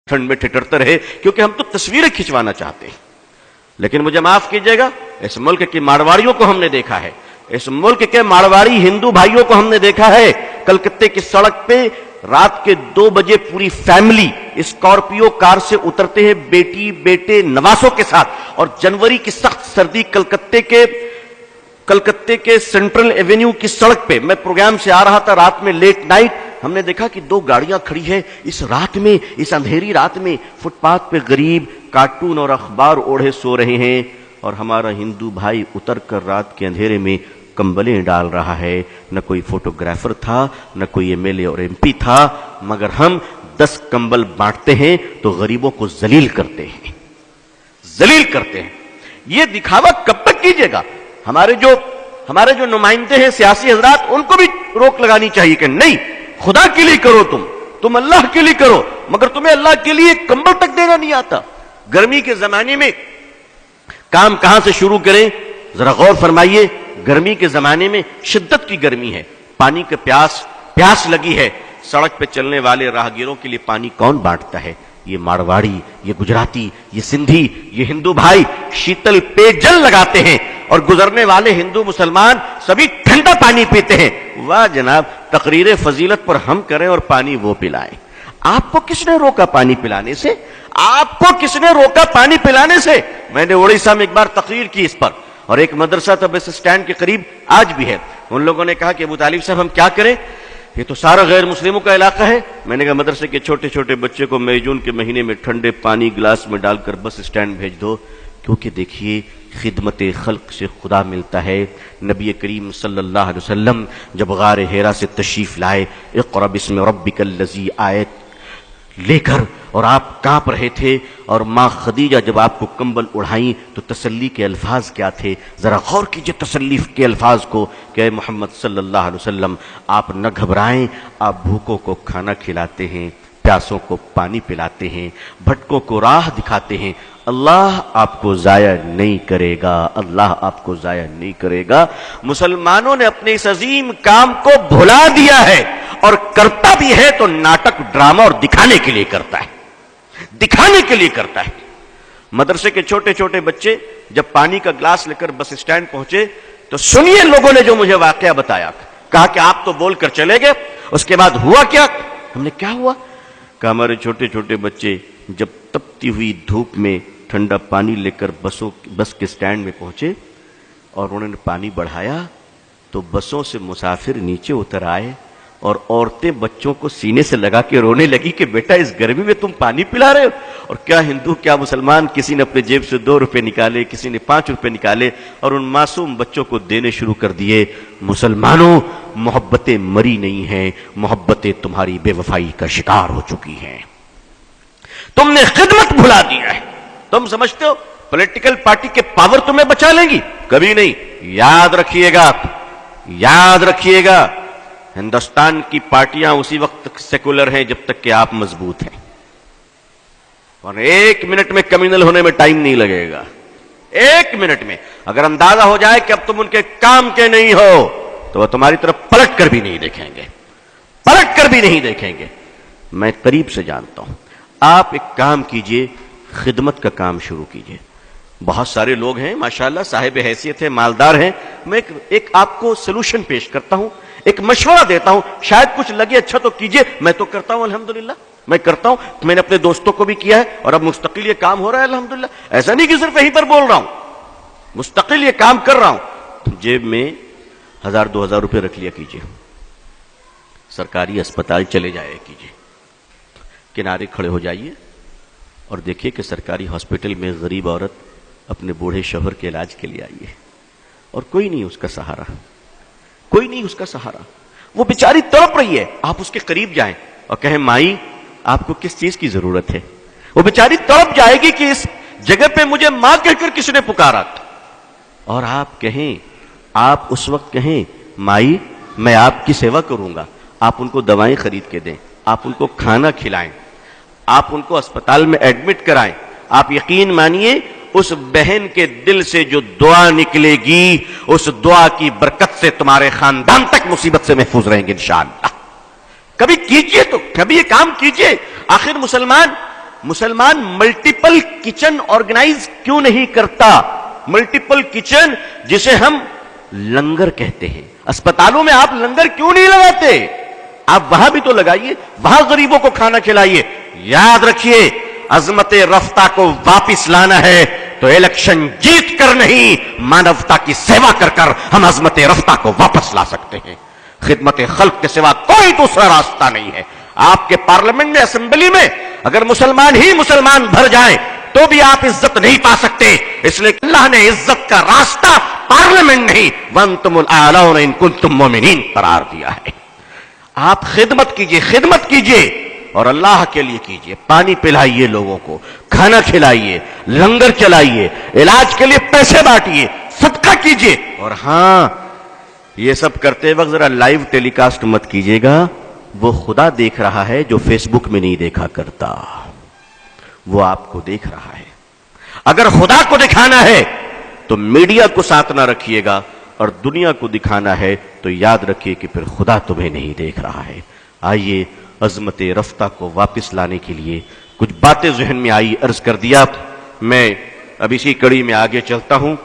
ٹھنڈ میں ٹھٹرتے رہے، کیونکہ ہم تو تصویریں کھنچوانا چاہتے ہیں۔ لیکن مجھے معاف کیجئے گا، اس ملک کے مارواڑیوں کو ہم نے دیکھا ہے، اس ملک کے مارواڑی ہندو بھائیوں کو ہم نے دیکھا ہے، کلکتے کی سڑک پہ رات کے 2 بجے پوری فیملی اسکارپیو کار سے اترتے ہیں بیٹی بیٹے نواسوں کے ساتھ، اور جنوری کی سخت سردی کلکتے کے سینٹرل ایونیو کی سڑک پہ، میں پروگرام سے آ رہا تھا رات میں لیٹ نائٹ، ہم نے دیکھا کہ 2 گاڑیاں کھڑی ہیں اس رات میں، اس اندھیری رات میں، فٹ پاتھ پہ غریب کارٹون اور اخبار اوڑھے سو رہے ہیں، اور ہمارا ہندو بھائی اتر کر رات کے اندھیرے میں کمبلیں ڈال رہا ہے۔ نہ کوئی فوٹوگرافر تھا، نہ کوئی ایم ایل اے اور ایم پی تھا، مگر ہم 10 کمبل بانٹتے ہیں تو غریبوں کو ذلیل کرتے ہیں، ذلیل کرتے ہیں۔ یہ دکھاوا کب تک کیجیے گا؟ ہمارے جو نمائندے ہیں سیاسی حضرات، ان کو بھی روک لگانی چاہیے کہ نہیں، خدا کے لیے کرو، تم اللہ کے لیے کرو، مگر تمہیں اللہ کے لیے کمبل تک دینا نہیں آتا۔ گرمی کے زمانے میں کام کہاں سے شروع کریں؟ ذرا غور فرمائیے، گرمی کے زمانے میں شدت کی گرمی ہے، پانی کا پیاس لگی ہے، سڑک پہ چلنے والے راہگیروں کے لیے پانی کون بانٹتا ہے؟ یہ مارواڑی، یہ گجراتی، یہ سندھی، یہ ہندو بھائی شیتل پے جل لگاتے ہیں، اور گزرنے والے ہندو مسلمان سبھی ٹھنڈا پانی پیتے ہیں۔ واہ جناب، تقریر فضیلت پر ہم کریں اور پانی وہ پلائیں۔ آپ کو کس نے روکا پانی پلانے سے؟ آپ کو کس نے روکا پانی پلانے سے؟ میں نے اڑیسہ میں ایک بار تقریر کی اس پر، اور ایک مدرسہ تھا بس اسٹینڈ کے قریب، آج بھی ہے۔ ان لوگوں نے کہا کہ ابو طالب صاحب ہم کیا کریں، یہ تو سارا غیر مسلموں کا علاقہ ہے۔ میں نے کہا مدرسے کے چھوٹے چھوٹے بچے کو مئی جون کے مہینے میں ٹھنڈے پانی گلاس میں ڈال کر بس اسٹینڈ بھیج دو، کیونکہ دیکھیے خدمت خلق سے خدا ملتا ہے۔ نبی کریم صلی اللہ علیہ وسلم جب غار حرا سے تشریف لائے، اقرأ باسم ربک الذی آیت لے کر، اور آپ کانپ رہے تھے، اور ماں خدیجہ جب آپ کو کمبل اڑھائیں تو تسلی کے الفاظ کیا تھے؟ ذرا غور کیجئے تسلی کے الفاظ کو کہ اے محمد صلی اللہ علیہ وسلم، آپ نہ گھبرائیں، آپ بھوکوں کو کھانا کھلاتے ہیں، پیاسوں کو پانی پلاتے ہیں، بھٹکوں کو راہ دکھاتے ہیں، اللہ آپ کو ضائع نہیں کرے گا، اللہ آپ کو ضائع نہیں کرے گا۔ مسلمانوں نے اپنے اس عظیم کام کو بھلا دیا ہے، اور کرتا بھی ہے تو ناٹک ڈرامہ اور دکھانے کے لیے کرتا ہے، دکھانے کے لیے کرتا ہے۔ مدرسے کے چھوٹے چھوٹے بچے جب پانی کا گلاس لے کر بس اسٹینڈ پہنچے تو سنیے لوگوں نے جو مجھے واقعہ بتایا، کہا کہ آپ تو بول کر چلے گئے، اس کے بعد ہوا کیا؟ ہم نے کیا ہوا؟ کہ ہمارے چھوٹے چھوٹے بچے جب تپتی ہوئی دھوپ میں ٹھنڈا پانی لے کر بس کے سٹینڈ میں پہنچے اور انہوں نے پانی بڑھایا تو بسوں سے مسافر نیچے اتر آئے اور عورتیں بچوں کو سینے سے لگا کے رونے لگی کہ بیٹا اس گرمی میں تم پانی پلا رہے ہو۔ اور کیا ہندو کیا مسلمان، کسی نے اپنے جیب سے 2 روپے نکالے، کسی نے 5 روپے نکالے اور ان معصوم بچوں کو دینے شروع کر دیے۔ مسلمانوں، محبتیں مری نہیں ہیں، محبتیں تمہاری بے وفائی کا شکار ہو چکی ہیں۔ تم نے خدمت بھلا دیا ہے۔ تم سمجھتے ہو پولیٹیکل پارٹی کے پاور تمہیں بچا لیں گی؟ کبھی نہیں۔ یاد رکھیے گا، یاد رکھیے گا، ہندوستان کی پارٹیاں اسی وقت تک سیکولر ہیں جب تک کہ آپ مضبوط ہیں، اور 1 منٹ میں کمیونل ہونے میں ٹائم نہیں لگے گا۔ 1 منٹ میں اگر اندازہ ہو جائے کہ اب تم ان کے کام کے نہیں ہو تو وہ تمہاری طرف پلٹ کر بھی نہیں دیکھیں گے، پلٹ کر بھی نہیں دیکھیں گے۔ میں قریب سے جانتا ہوں۔ آپ ایک کام کیجئے، خدمت کا کام شروع کیجئے۔ بہت سارے لوگ ہیں ماشاءاللہ، صاحب حیثیت ہیں، مالدار ہیں۔ میں ایک آپ کو سلوشن پیش کرتا ہوں، ایک مشورہ دیتا ہوں، شاید کچھ لگے اچھا تو کیجئے۔ میں تو کرتا ہوں الحمدللہ، میں کرتا ہوں، میں نے اپنے دوستوں کو بھی کیا ہے اور اب مستقل یہ کام ہو رہا ہے الحمدللہ۔ ایسا نہیں کہ صرف یہیں پر بول رہا ہوں، مستقل یہ کام کر رہا ہوں۔ جیب میں 1000-2000 روپے رکھ لیا کیجئے، سرکاری اسپتال چلے جایا کیجئے، کنارے کھڑے ہو جائیے اور دیکھیے کہ سرکاری ہاسپٹل میں غریب عورت اپنے بوڑھے شوہر کے علاج کے لیے آئی ہے اور کوئی نہیں اس کا سہارا، کوئی نہیں اس کا سہارا، وہ بیچاری تڑپ رہی ہے۔ آپ اس کے قریب جائیں اور کہیں مائی آپ کو کس چیز کی ضرورت ہے؟ وہ بیچاری تڑپ جائے گی کہ اس جگہ پہ مجھے ماں کہہ کر کس نے پکارا، اور آپ کہیں، آپ اس وقت کہیں مائی میں آپ کی سیوا کروں گا، آپ ان کو دوائیں خرید کے دیں، آپ ان کو کھانا کھلائیں، آپ ان کو اسپتال میں ایڈمٹ کرائیں۔ آپ یقین مانیے اس بہن کے دل سے جو دعا نکلے گی، اس دعا کی برکت سے تمہارے خاندان تک مصیبت سے محفوظ رہیں گے انشاءاللہ۔ کبھی کیجئے، تو کبھی یہ کام کیجئے۔ آخر مسلمان ملٹیپل کچن آرگنائز کیوں نہیں کرتا؟ ملٹیپل کچن جسے ہم لنگر کہتے ہیں، اسپتالوں میں آپ لنگر کیوں نہیں لگاتے؟ آپ وہاں بھی تو لگائیے، وہاں غریبوں کو کھانا کھلائیے۔ یاد رکھیے، عظمت رفتہ کو واپس لانا ہے تو الیکشن جیت کر نہیں، مانوتا کی سیوا کر کر ہم عظمت رفتہ کو واپس لا سکتے ہیں۔ خدمت خلق کے سوا کوئی دوسرا راستہ نہیں ہے۔ آپ کے پارلیمنٹ میں، اسمبلی میں اگر مسلمان ہی مسلمان بھر جائیں تو بھی آپ عزت نہیں پا سکتے، اس لیے اللہ نے عزت کا راستہ پارلیمنٹ نہیں وَأَنْتُمُ الْأَعْلَوْنَ إِن كُنتُم مُؤْمِنِينَ قرار دیا ہے۔ آپ خدمت کیجئے، خدمت کیجئے اور اللہ کے لیے کیجئے۔ پانی پلائیے لوگوں کو، کھانا کھلائیے، لنگر چلائیے، علاج کے لیے پیسے بانٹیے، صدقہ کیجئے۔ اور ہاں، یہ سب کرتے وقت ذرا لائیو ٹیلی کاسٹ مت کیجئے گا، وہ خدا دیکھ رہا ہے جو فیس بک میں نہیں دیکھا کرتا، وہ آپ کو دیکھ رہا ہے۔ اگر خدا کو دکھانا ہے تو میڈیا کو ساتھ نہ رکھیے گا، اور دنیا کو دکھانا ہے تو یاد رکھیے کہ پھر خدا تمہیں نہیں دیکھ رہا ہے۔ آئیے عظمت رفتہ کو واپس لانے کے لیے کچھ باتیں ذہن میں آئی، عرض کر دیا۔ میں اب اسی کڑی میں آگے چلتا ہوں۔